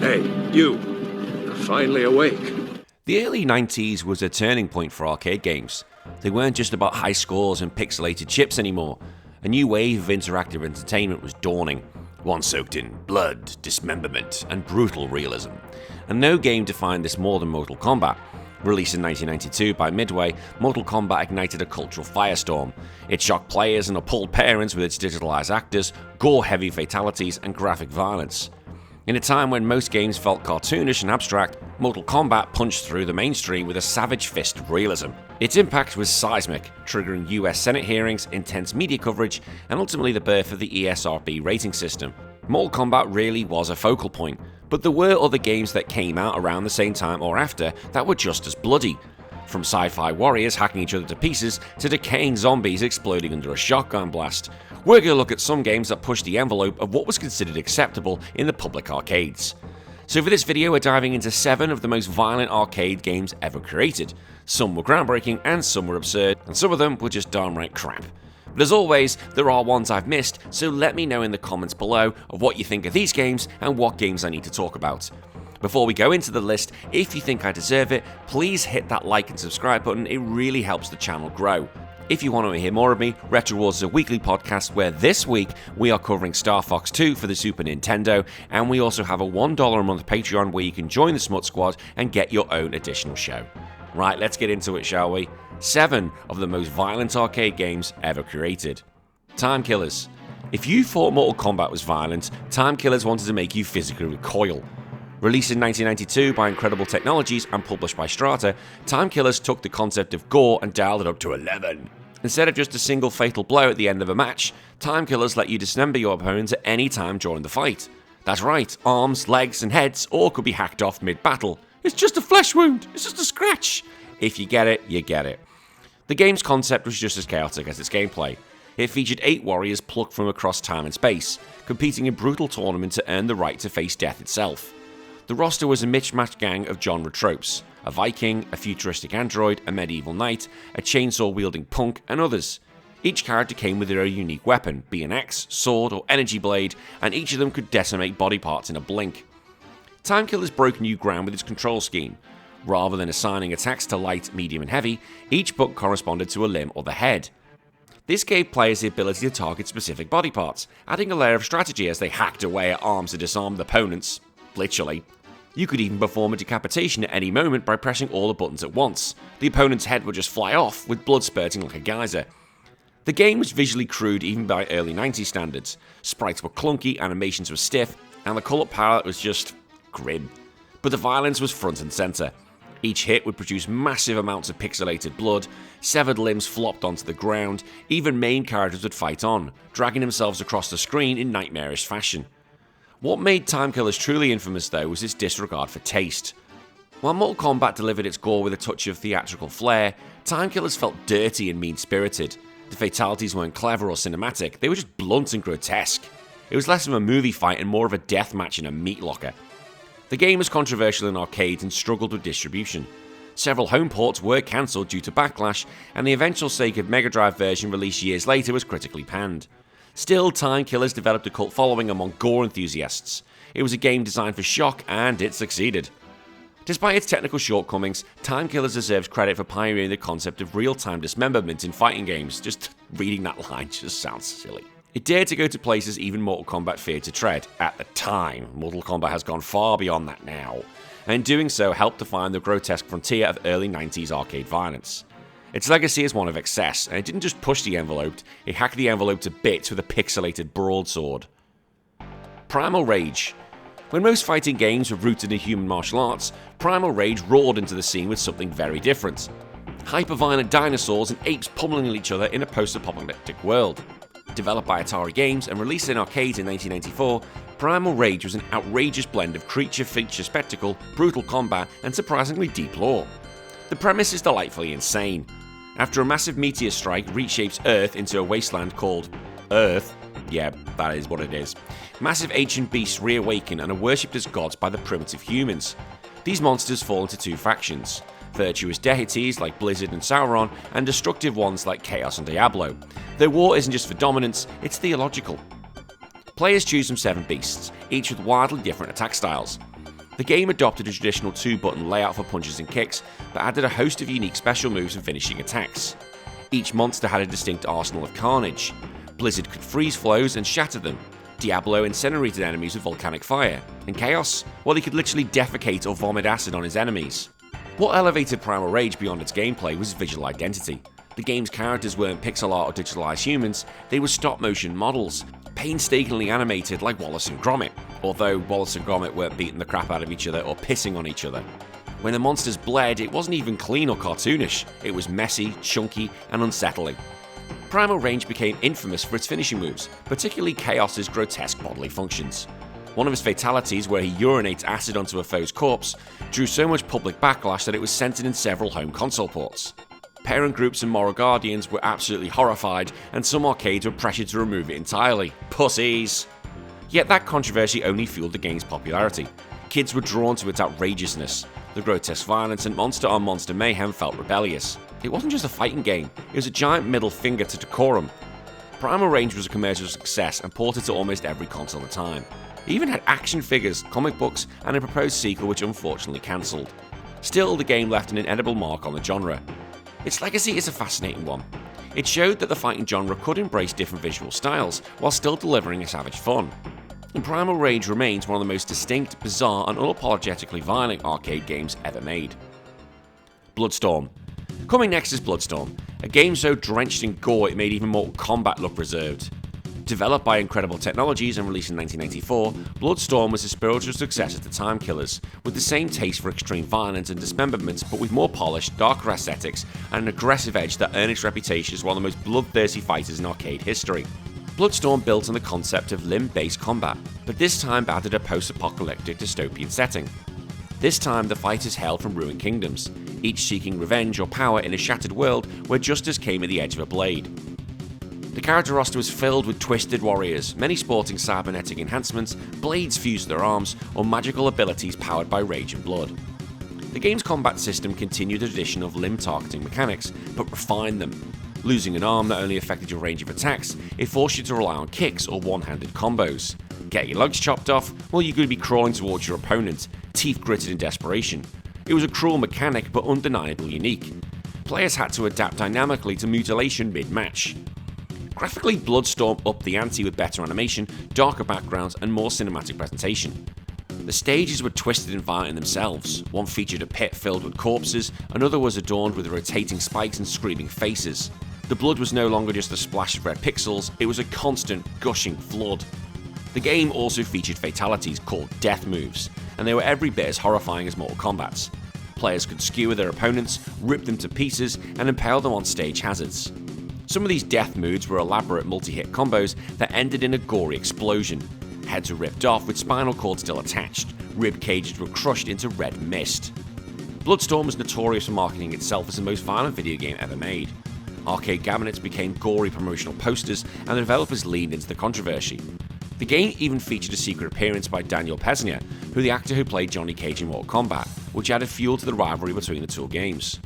Hey, you. You're finally awake. The early 90s was a turning point for arcade games. They weren't just about high scores and pixelated chips anymore. A new wave of interactive entertainment was dawning, one soaked in blood, dismemberment, and brutal realism. And no game defined this more than Mortal Kombat. Released in 1992 by Midway, Mortal Kombat ignited a cultural firestorm. It shocked players and appalled parents with its digitalized actors, gore-heavy fatalities, and graphic violence. In a time when most games felt cartoonish and abstract, Mortal Kombat punched through the mainstream with a savage fist of realism. Its impact was seismic, triggering US Senate hearings, intense media coverage, and ultimately the birth of the ESRB rating system. Mortal Kombat really was a focal point, but there were other games that came out around the same time or after that were just as bloody. From sci-fi warriors hacking each other to pieces to decaying zombies exploding under a shotgun blast, we're going to look at some games that pushed the envelope of what was considered acceptable in the public arcades. So for this video, we're diving into 7 of the most violent arcade games ever created. Some were groundbreaking and some were absurd, and some of them were just downright crap. But as always, there are ones I've missed, so let me know in the comments below of what you think of these games and what games I need to talk about. Before we go into the list, if you think I deserve it, please hit that like and subscribe button, it really helps the channel grow. If you want to hear more of me, Retro Wars is a weekly podcast where this week we are covering Star Fox 2 for the Super Nintendo, and we also have a $1 a month Patreon where you can join the Smut Squad and get your own additional show. Right, let's get into it, shall we? 7 of the most violent arcade games ever created. Time Killers. If you thought Mortal Kombat was violent, Time Killers wanted to make you physically recoil. Released in 1992 by Incredible Technologies and published by Strata, Time Killers took the concept of gore and dialed it up to 11. Instead of just a single fatal blow at the end of a match, Time Killers let you dismember your opponents at any time during the fight. That's right, arms, legs, and heads all could be hacked off mid-battle. It's just a flesh wound, it's just a scratch. If you get it, you get it. The game's concept was just as chaotic as its gameplay. It featured 8 warriors plucked from across time and space, competing in brutal tournaments to earn the right to face death itself. The roster was a mismatched gang of genre tropes: a Viking, a futuristic android, a medieval knight, a chainsaw-wielding punk, and others. Each character came with their own unique weapon, be an axe, sword, or energy blade, and each of them could decimate body parts in a blink. Time Killers broke new ground with its control scheme. Rather than assigning attacks to light, medium, and heavy, each buck corresponded to a limb or the head. This gave players the ability to target specific body parts, adding a layer of strategy as they hacked away at arms to disarm the opponents. Literally. You could even perform a decapitation at any moment by pressing all the buttons at once. The opponent's head would just fly off, with blood spurting like a geyser. The game was visually crude even by early 90s standards. Sprites were clunky, animations were stiff, and the colour palette was just grim. But the violence was front and centre. Each hit would produce massive amounts of pixelated blood, severed limbs flopped onto the ground, even main characters would fight on, dragging themselves across the screen in nightmarish fashion. What made Time Killers truly infamous though was its disregard for taste. While Mortal Kombat delivered its gore with a touch of theatrical flair, Time Killers felt dirty and mean-spirited. The fatalities weren't clever or cinematic, they were just blunt and grotesque. It was less of a movie fight and more of a death match in a meat locker. The game was controversial in arcades and struggled with distribution. Several home ports were cancelled due to backlash, and the eventual Sega Mega Drive version released years later was critically panned. Still, Time Killers developed a cult following among gore enthusiasts. It was a game designed for shock, and it succeeded. Despite its technical shortcomings, Time Killers deserves credit for pioneering the concept of real-time dismemberment in fighting games. Just reading that line just sounds silly. It dared to go to places even Mortal Kombat feared to tread. At the time, Mortal Kombat has gone far beyond that now, and in doing so helped define the grotesque frontier of early 90s arcade violence. Its legacy is one of excess, and it didn't just push the envelope, it hacked the envelope to bits with a pixelated broadsword. Primal Rage. When most fighting games were rooted in human martial arts, Primal Rage roared into the scene with something very different. Hyper-violent dinosaurs and apes pummeling each other in a post-apocalyptic world. Developed by Atari Games and released in arcades in 1984, Primal Rage was an outrageous blend of creature-feature spectacle, brutal combat, and surprisingly deep lore. The premise is delightfully insane. After a massive meteor strike reshapes Earth into a wasteland called Earth, yeah, that is what it is, massive ancient beasts reawaken and are worshipped as gods by the primitive humans. These monsters fall into 2 factions: virtuous deities like Blizzard and Sauron, and destructive ones like Chaos and Diablo. Their war isn't just for dominance, it's theological. Players choose from 7 beasts, each with wildly different attack styles. The game adopted a traditional 2-button layout for punches and kicks, but added a host of unique special moves and finishing attacks. Each monster had a distinct arsenal of carnage. Blizzard could freeze flows and shatter them. Diablo incinerated enemies with volcanic fire. And Chaos, well, he could literally defecate or vomit acid on his enemies. What elevated Primal Rage beyond its gameplay was visual identity. The game's characters weren't pixel art or digitalized humans, they were stop-motion models, painstakingly animated like Wallace and Gromit, although Wallace and Gromit weren't beating the crap out of each other or pissing on each other. When the monsters bled, it wasn't even clean or cartoonish, it was messy, chunky, and unsettling. Primal Rage became infamous for its finishing moves, particularly Chaos's grotesque bodily functions. One of his fatalities, where he urinates acid onto a foe's corpse, drew so much public backlash that it was censored in several home console ports. Parent groups and moral guardians were absolutely horrified, and some arcades were pressured to remove it entirely. Pussies! Yet that controversy only fueled the game's popularity. Kids were drawn to its outrageousness. The grotesque violence and monster-on-monster mayhem felt rebellious. It wasn't just a fighting game, it was a giant middle finger to decorum. Primal Rage was a commercial success and ported to almost every console at the time. It even had action figures, comic books, and a proposed sequel which unfortunately cancelled. Still, the game left an inedible mark on the genre. Its legacy is a fascinating one. It showed that the fighting genre could embrace different visual styles while still delivering a savage fun. And Primal Rage remains one of the most distinct, bizarre, and unapologetically violent arcade games ever made. Bloodstorm. Coming next is Bloodstorm, a game so drenched in gore it made even Mortal Kombat look reserved. Developed by Incredible Technologies and released in 1994, Bloodstorm was a spiritual successor to Time Killers, with the same taste for extreme violence and dismemberment, but with more polished, darker aesthetics and an aggressive edge that earned its reputation as one of the most bloodthirsty fighters in arcade history. Bloodstorm built on the concept of limb-based combat, but this time added a post-apocalyptic dystopian setting. This time, the fighters hailed from ruined kingdoms, each seeking revenge or power in a shattered world where justice came at the edge of a blade. The character roster was filled with twisted warriors, many sporting cybernetic enhancements, blades fused to their arms, or magical abilities powered by rage and blood. The game's combat system continued the tradition of limb targeting mechanics, but refined them. Losing an arm not only affected your range of attacks, it forced you to rely on kicks or one-handed combos. Get your legs chopped off, well, you're going to be crawling towards your opponent, teeth gritted in desperation. It was a cruel mechanic, but undeniably unique. Players had to adapt dynamically to mutilation mid-match. Graphically, Bloodstorm upped the ante with better animation, darker backgrounds, and more cinematic presentation. The stages were twisted and violent in themselves. One featured a pit filled with corpses, another was adorned with rotating spikes and screaming faces. The blood was no longer just a splash of red pixels, it was a constant, gushing flood. The game also featured fatalities called death moves, and they were every bit as horrifying as Mortal Kombat's. Players could skewer their opponents, rip them to pieces, and impale them on stage hazards. Some of these death moves were elaborate multi-hit combos that ended in a gory explosion. Heads were ripped off with spinal cords still attached, rib cages were crushed into red mist. Bloodstorm was notorious for marketing itself as the most violent video game ever made. Arcade cabinets became gory promotional posters, and the developers leaned into the controversy. The game even featured a secret appearance by Daniel Pesnier, the actor who played Johnny Cage in Mortal Kombat, which added fuel to the rivalry between the two games.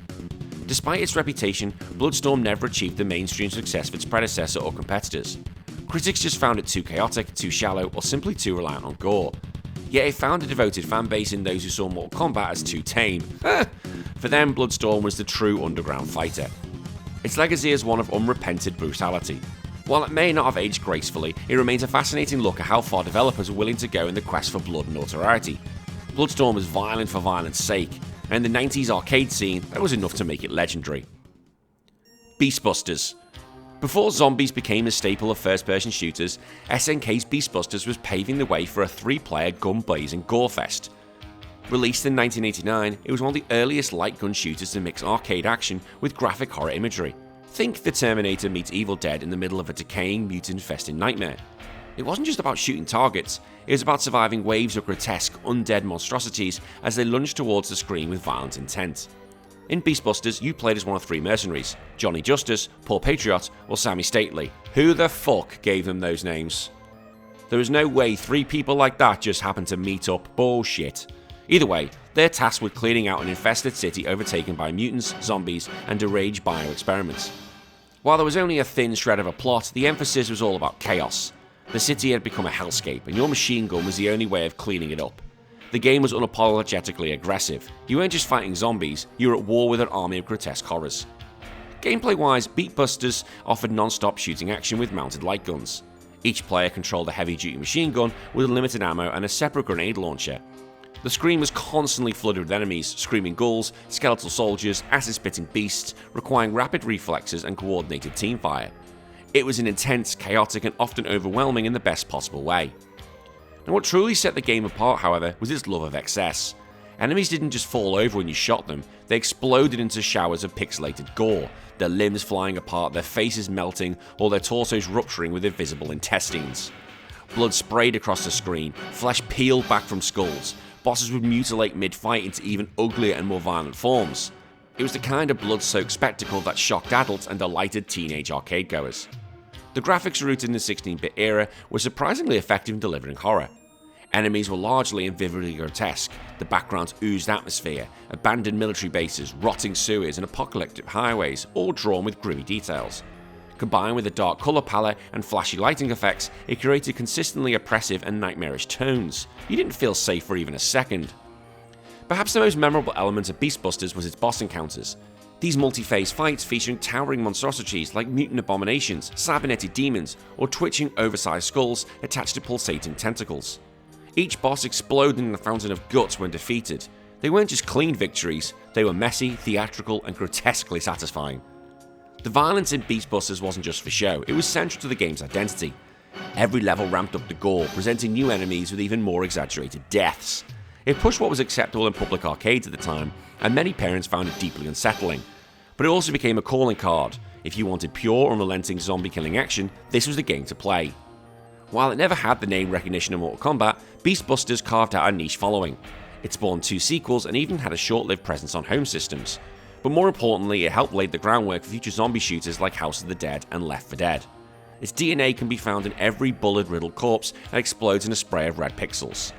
Despite its reputation, Bloodstorm never achieved the mainstream success of its predecessor or competitors. Critics just found it too chaotic, too shallow, or simply too reliant on gore. Yet it found a devoted fanbase in those who saw Mortal Kombat as too tame. For them, Bloodstorm was the true underground fighter. Its legacy is one of unrepented brutality. While it may not have aged gracefully, it remains a fascinating look at how far developers are willing to go in the quest for blood and notoriety. Bloodstorm was violent for violence sake, and in the 90s arcade scene, that was enough to make it legendary. Beastbusters. Before zombies became a staple of first-person shooters, SNK's Beastbusters was paving the way for a 3-player gun-blazing gore-fest. Released in 1989, it was one of the earliest light gun shooters to mix arcade action with graphic horror imagery. Think The Terminator meets Evil Dead in the middle of a decaying, mutant-infested nightmare. It wasn't just about shooting targets, it was about surviving waves of grotesque, undead monstrosities as they lunged towards the screen with violent intent. In Beastbusters, you played as one of 3 mercenaries: Johnny Justice, Paul Patriot, or Sammy Stately. Who the fuck gave them those names? There was no way 3 people like that just happened to meet up. Bullshit. Either way, they're tasked with cleaning out an infested city overtaken by mutants, zombies, and deranged bioexperiments. While there was only a thin shred of a plot, the emphasis was all about chaos. The city had become a hellscape, and your machine gun was the only way of cleaning it up. The game was unapologetically aggressive. You weren't just fighting zombies, you were at war with an army of grotesque horrors. Gameplay-wise, Beastbusters offered non-stop shooting action with mounted light guns. Each player controlled a heavy-duty machine gun with limited ammo and a separate grenade launcher. The screen was constantly flooded with enemies, screaming ghouls, skeletal soldiers, acid-spitting beasts, requiring rapid reflexes and coordinated teamfire. It was an intense, chaotic, and often overwhelming in the best possible way. And what truly set the game apart, however, was its love of excess. Enemies didn't just fall over when you shot them, they exploded into showers of pixelated gore, their limbs flying apart, their faces melting, or their torsos rupturing with invisible intestines. Blood sprayed across the screen, flesh peeled back from skulls, bosses would mutilate mid-fight into even uglier and more violent forms. It was the kind of blood-soaked spectacle that shocked adults and delighted teenage arcade goers. The graphics rooted in the 16-bit era were surprisingly effective in delivering horror. Enemies were largely and vividly grotesque, the backgrounds oozed atmosphere, abandoned military bases, rotting sewers and apocalyptic highways, all drawn with gritty details. Combined with a dark colour palette and flashy lighting effects, it created consistently oppressive and nightmarish tones. You didn't feel safe for even a second. Perhaps the most memorable element of Beastbusters was its boss encounters. These multi-phase fights featuring towering monstrosities like mutant abominations, cybernetic demons, or twitching oversized skulls attached to pulsating tentacles. Each boss exploded in a fountain of guts when defeated. They weren't just clean victories, they were messy, theatrical, and grotesquely satisfying. The violence in Beastbusters wasn't just for show, it was central to the game's identity. Every level ramped up the gore, presenting new enemies with even more exaggerated deaths. It pushed what was acceptable in public arcades at the time, and many parents found it deeply unsettling. But it also became a calling card. If you wanted pure, unrelenting zombie-killing action, this was the game to play. While it never had the name recognition of Mortal Kombat, Beastbusters carved out a niche following. It spawned 2 sequels and even had a short-lived presence on home systems. But more importantly, it helped lay the groundwork for future zombie shooters like House of the Dead and Left 4 Dead. Its DNA can be found in every bullet-riddled corpse and explodes in a spray of red pixels.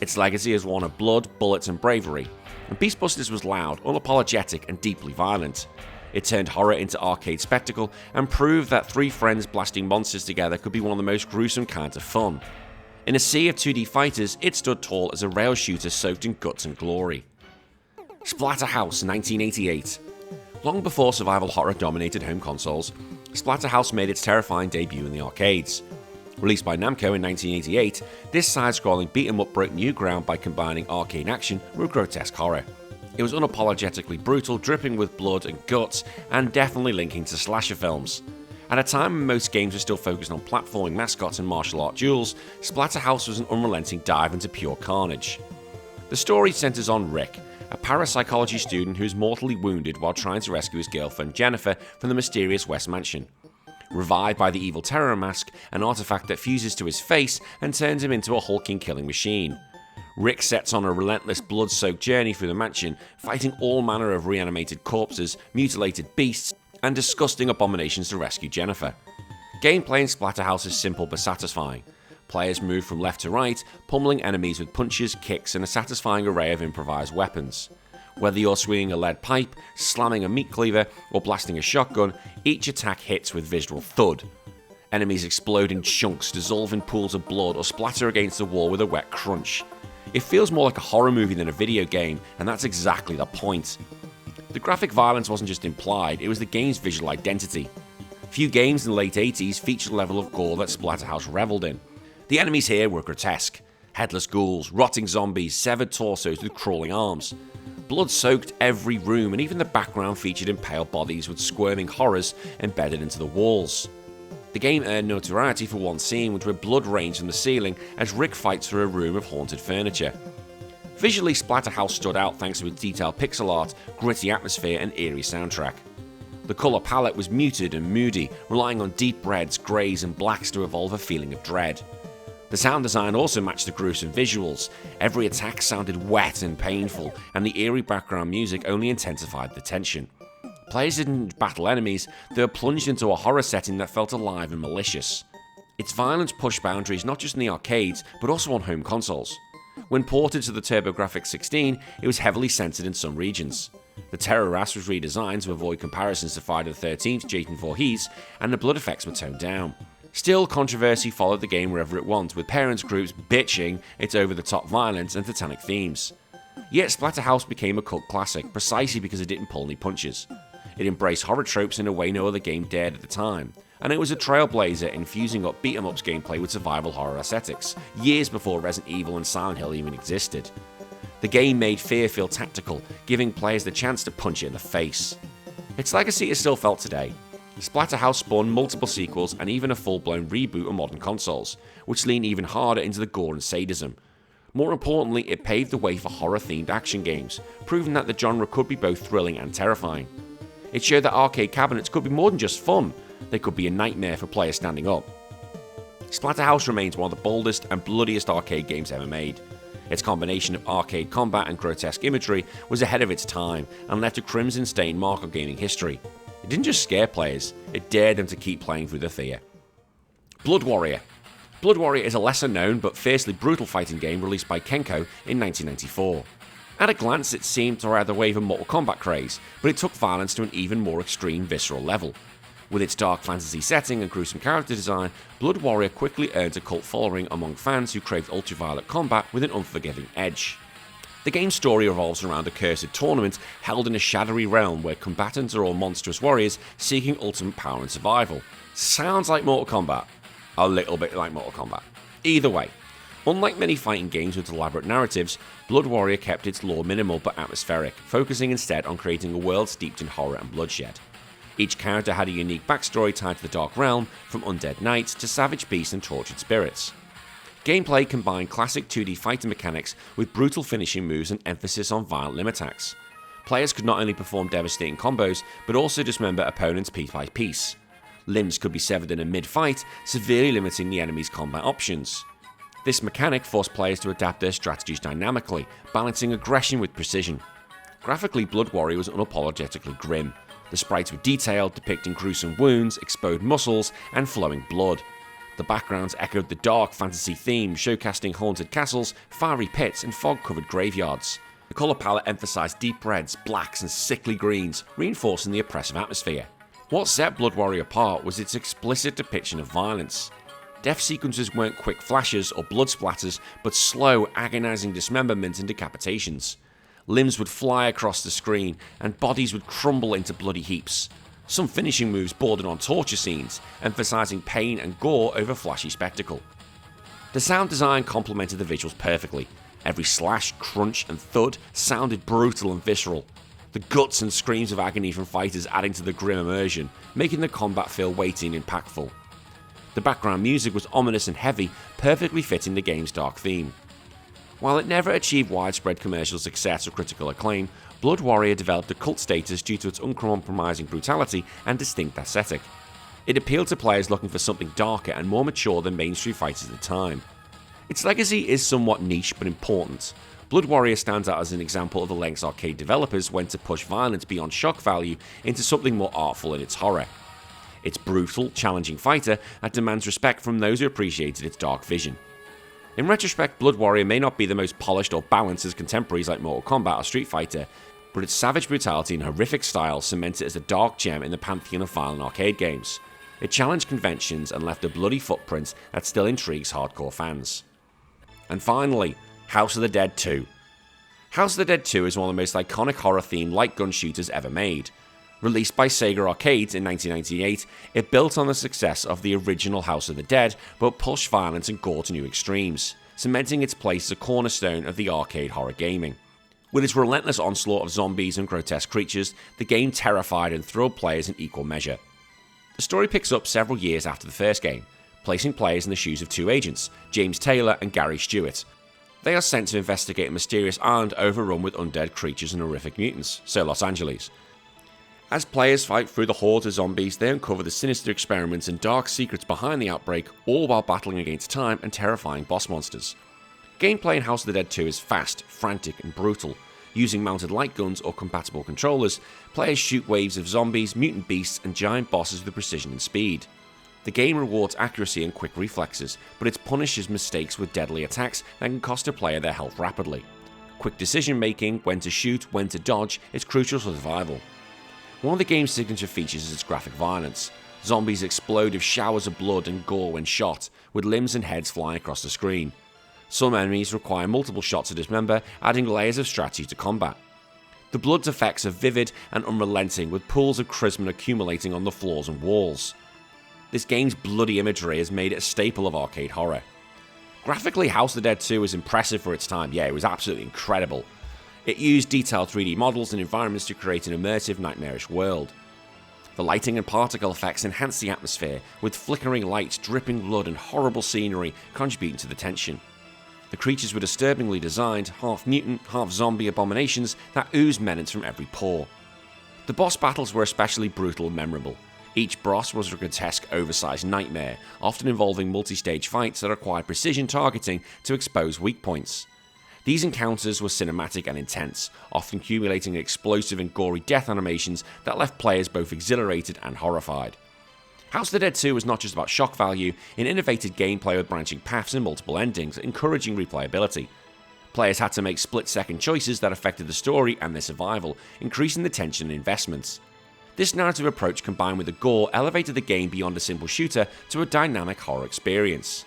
Its legacy is one of blood, bullets, and bravery, and Beastbusters was loud, unapologetic, and deeply violent. It turned horror into arcade spectacle and proved that 3 friends blasting monsters together could be one of the most gruesome kinds of fun. In a sea of 2D fighters, it stood tall as a rail shooter soaked in guts and glory. Splatterhouse 1988. Long before survival horror dominated home consoles, Splatterhouse made its terrifying debut in the arcades. Released by Namco in 1988, this side-scrolling beat-em-up broke new ground by combining arcade action with grotesque horror. It was unapologetically brutal, dripping with blood and guts, and definitely linking to slasher films. At a time when most games were still focused on platforming mascots and martial art duels, Splatterhouse was an unrelenting dive into pure carnage. The story centers on Rick, a parapsychology student who is mortally wounded while trying to rescue his girlfriend Jennifer from the mysterious West Mansion. Revived by the evil terror mask, an artifact that fuses to his face and turns him into a hulking killing machine. Rick sets on a relentless blood-soaked journey through the mansion, fighting all manner of reanimated corpses, mutilated beasts, and disgusting abominations to rescue Jennifer. Gameplay in Splatterhouse is simple but satisfying. Players move from left to right, pummeling enemies with punches, kicks, and a satisfying array of improvised weapons. Whether you're swinging a lead pipe, slamming a meat cleaver, or blasting a shotgun, each attack hits with visual thud. Enemies explode in chunks, dissolve in pools of blood, or splatter against the wall with a wet crunch. It feels more like a horror movie than a video game, and that's exactly the point. The graphic violence wasn't just implied, it was the game's visual identity. Few games in the late 80s featured a level of gore that Splatterhouse reveled in. The enemies here were grotesque. Headless ghouls, rotting zombies, severed torsos with crawling arms. Blood soaked every room, and even the background featured impaled bodies with squirming horrors embedded into the walls. The game earned notoriety for one scene which where blood rains from the ceiling as Rick fights through a room of haunted furniture. Visually, Splatterhouse stood out thanks to its detailed pixel art, gritty atmosphere, and eerie soundtrack. The colour palette was muted and moody, relying on deep reds, greys, and blacks to evolve a feeling of dread. The sound design also matched the gruesome visuals. Every attack sounded wet and painful, and the eerie background music only intensified the tension. Players didn't battle enemies, they were plunged into a horror setting that felt alive and malicious. Its violence pushed boundaries not just in the arcades, but also on home consoles. When ported to the TurboGrafx 16, it was heavily censored in some regions. The terror race was redesigned to avoid comparisons to Friday the 13th, Jason Voorhees, and the blood effects were toned down. Still, controversy followed the game wherever it went, with parents groups bitching its over-the-top violence and satanic themes. Yet Splatterhouse became a cult classic precisely because it didn't pull any punches. It embraced horror tropes in a way no other game dared at the time, and it was a trailblazer in fusing up beat-em-ups gameplay with survival horror aesthetics, years before Resident Evil and Silent Hill even existed. The game made fear feel tactical, giving players the chance to punch it in the face. Its legacy is still felt today. Splatterhouse spawned multiple sequels and even a full-blown reboot of modern consoles, which lean even harder into the gore and sadism. More importantly, it paved the way for horror-themed action games, proving that the genre could be both thrilling and terrifying. It showed that arcade cabinets could be more than just fun, they could be a nightmare for players standing up. Splatterhouse remains one of the boldest and bloodiest arcade games ever made. Its combination of arcade combat and grotesque imagery was ahead of its time and left a crimson-stained mark of gaming history. It didn't just scare players, it dared them to keep playing through the fear. Blood Warrior. Blood Warrior is a lesser-known but fiercely brutal fighting game released by Kenko in 1994. At a glance, it seemed to ride the wave of Mortal Kombat craze, but it took violence to an even more extreme, visceral level. With its dark fantasy setting and gruesome character design, Blood Warrior quickly earned a cult following among fans who craved ultraviolet combat with an unforgiving edge. The game's story revolves around a cursed tournament held in a shadowy realm where combatants are all monstrous warriors seeking ultimate power and survival. Sounds like Mortal Kombat. A little bit like Mortal Kombat. Either way, unlike many fighting games with elaborate narratives, Blood Warrior kept its lore minimal but atmospheric, focusing instead on creating a world steeped in horror and bloodshed. Each character had a unique backstory tied to the Dark Realm, from undead knights to savage beasts and tortured spirits. Gameplay combined classic 2D fighting mechanics with brutal finishing moves and emphasis on violent limb attacks. Players could not only perform devastating combos, but also dismember opponents piece by piece. Limbs could be severed in a mid-fight, severely limiting the enemy's combat options. This mechanic forced players to adapt their strategies dynamically, balancing aggression with precision. Graphically, Blood Warrior was unapologetically grim. The sprites were detailed, depicting gruesome wounds, exposed muscles, and flowing blood. The backgrounds echoed the dark fantasy theme, showcasing haunted castles, fiery pits, and fog-covered graveyards. The colour palette emphasised deep reds, blacks, and sickly greens, reinforcing the oppressive atmosphere. What set Blood Warrior apart was its explicit depiction of violence. Death sequences weren't quick flashes or blood splatters, but slow, agonising dismemberment and decapitations. Limbs would fly across the screen, and bodies would crumble into bloody heaps. Some finishing moves bordered on torture scenes, emphasising pain and gore over flashy spectacle. The sound design complemented the visuals perfectly. Every slash, crunch, and thud sounded brutal and visceral. The guts and screams of agony from fighters adding to the grim immersion, making the combat feel weighty and impactful. The background music was ominous and heavy, perfectly fitting the game's dark theme. While it never achieved widespread commercial success or critical acclaim, Blood Warrior developed a cult status due to its uncompromising brutality and distinct aesthetic. It appealed to players looking for something darker and more mature than mainstream fighters at the time. Its legacy is somewhat niche but important. Blood Warrior stands out as an example of the lengths arcade developers went to push violence beyond shock value into something more artful in its horror. It's brutal, challenging fighter that demands respect from those who appreciated its dark vision. In retrospect, Blood Warrior may not be the most polished or balanced as contemporaries like Mortal Kombat or Street Fighter, but its savage brutality and horrific style cement it as a dark gem in the pantheon of violent arcade games. It challenged conventions and left a bloody footprint that still intrigues hardcore fans. And finally, House of the Dead 2. House of the Dead 2 is one of the most iconic horror-themed light gun shooters ever made. Released by Sega Arcades in 1998, it built on the success of the original House of the Dead, but pushed violence and gore to new extremes, cementing its place as a cornerstone of the arcade horror gaming. With its relentless onslaught of zombies and grotesque creatures, the game terrified and thrilled players in equal measure. The story picks up several years after the first game, placing players in the shoes of two agents, James Taylor and Gary Stewart. They are sent to investigate a mysterious island overrun with undead creatures and horrific mutants, so Los Angeles. As players fight through the hordes of zombies, they uncover the sinister experiments and dark secrets behind the outbreak, all while battling against time and terrifying boss monsters. Gameplay in House of the Dead 2 is fast, frantic, and brutal. Using mounted light guns or compatible controllers, players shoot waves of zombies, mutant beasts, and giant bosses with precision and speed. The game rewards accuracy and quick reflexes, but it punishes mistakes with deadly attacks that can cost a player their health rapidly. Quick decision making, when to shoot, when to dodge, is crucial for survival. One of the game's signature features is its graphic violence. Zombies explode with showers of blood and gore when shot, with limbs and heads flying across the screen. Some enemies require multiple shots to dismember, adding layers of strategy to combat. The blood's effects are vivid and unrelenting, with pools of chrism accumulating on the floors and walls. This game's bloody imagery has made it a staple of arcade horror. Graphically, House of the Dead 2 was impressive for its time. Yeah, it was absolutely incredible. It used detailed 3D models and environments to create an immersive, nightmarish world. The lighting and particle effects enhance the atmosphere, with flickering lights, dripping blood, and horrible scenery contributing to the tension. The creatures were disturbingly designed, half mutant, half zombie abominations that ooze menace from every pore. The boss battles were especially brutal and memorable. Each boss was a grotesque, oversized nightmare, often involving multi-stage fights that required precision targeting to expose weak points. These encounters were cinematic and intense, often accumulating explosive and gory death animations that left players both exhilarated and horrified. House of the Dead 2 was not just about shock value, it innovated gameplay with branching paths and multiple endings, encouraging replayability. Players had to make split-second choices that affected the story and their survival, increasing the tension and investments. This narrative approach, combined with the gore, elevated the game beyond a simple shooter to a dynamic horror experience.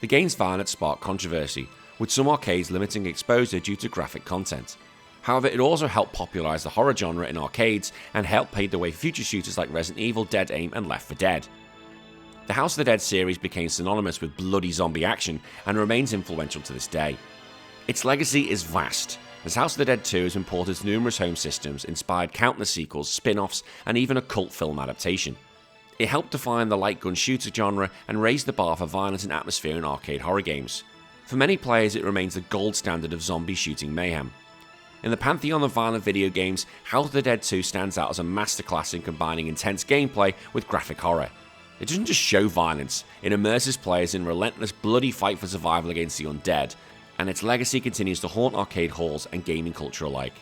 The game's violence sparked controversy, with some arcades limiting exposure due to graphic content. However, it also helped popularize the horror genre in arcades and helped pave the way for future shooters like Resident Evil, Dead Aim, and Left 4 Dead. The House of the Dead series became synonymous with bloody zombie action and remains influential to this day. Its legacy is vast, as House of the Dead 2 has been ported to numerous home systems, inspired countless sequels, spin-offs, and even a cult film adaptation. It helped define the light gun shooter genre and raised the bar for violence and atmosphere in arcade horror games. For many players, it remains the gold standard of zombie shooting mayhem. In the pantheon of violent video games, House of the Dead 2 stands out as a masterclass in combining intense gameplay with graphic horror. It doesn't just show violence, it immerses players in a relentless, bloody fight for survival against the undead, and its legacy continues to haunt arcade halls and gaming culture alike.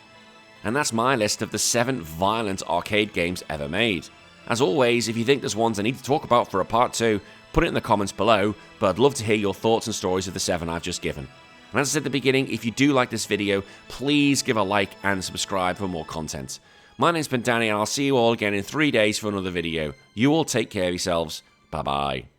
And that's my list of the 7 violent arcade games ever made. As always, if you think there's ones I need to talk about for a part 2, put it in the comments below, but I'd love to hear your thoughts and stories of the 7 I've just given. And as I said at the beginning, if you do like this video, please give a like and subscribe for more content. My name's been Danny, and I'll see you all again in 3 days for another video. You all take care of yourselves. Bye bye.